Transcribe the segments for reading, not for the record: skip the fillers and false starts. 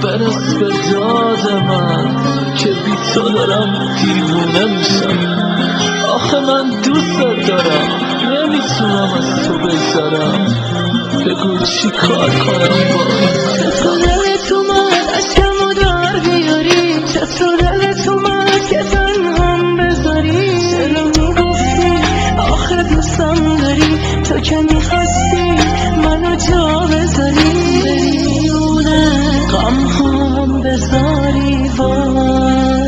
برس به داد من که بی تو دارم دیوونه میشم. آخه من دوست دارم نمیتونم از تو بگذرم. بگو چی کار کنم چطور دلت اومد اشکمو دار بیاری؟ چطور دلت اومد که تنهام بذاری؟ چرا میگفتی آخه دوستم داری؟ تو که میخواستی منو جا بذاری، بری میونه غمهام بذاری. وای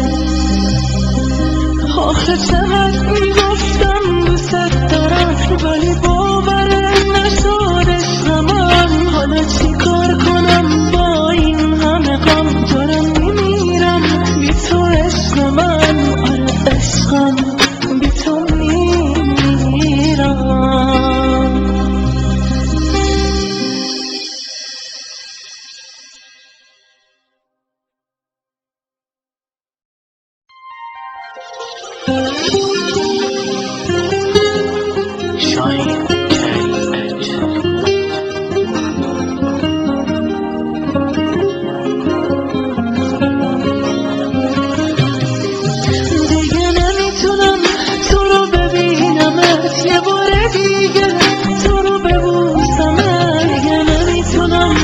آخه چقدر میگفتم دوست دارم ولی باورم نشد عشق من. حالا چی کار کنم با این همه غم؟ دارم میمیرم بی تو عشق من. آره عشقم بی تو میمیرم. دیگه نمیتونم تو رو ببینمت یه بار دیگه، تو رو ببوسمت. دیگه نمیتونم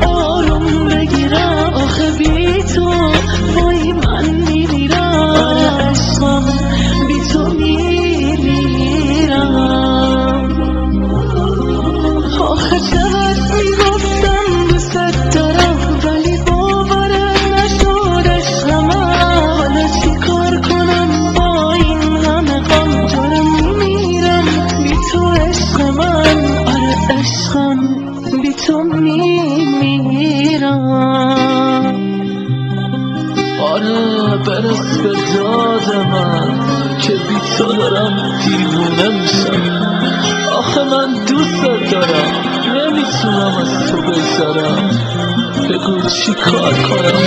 آروم بگیرم آخه بی تو وای من میمیرم. آره عشقم بی تو میمیرم. آخه چقدر میگفتم دوست دارم ولی باورم نشد عشق من. حالا چی کار کنم با این همه غم؟ دارم میمیرم بی تو عشق من. آره عشقم بی تو میمیرم. آره برس به داد من که بی تو دارم دیوونه میشم. آخه من دوست دارم نمیتونم از تو بگذرم. بگو چی کار کنم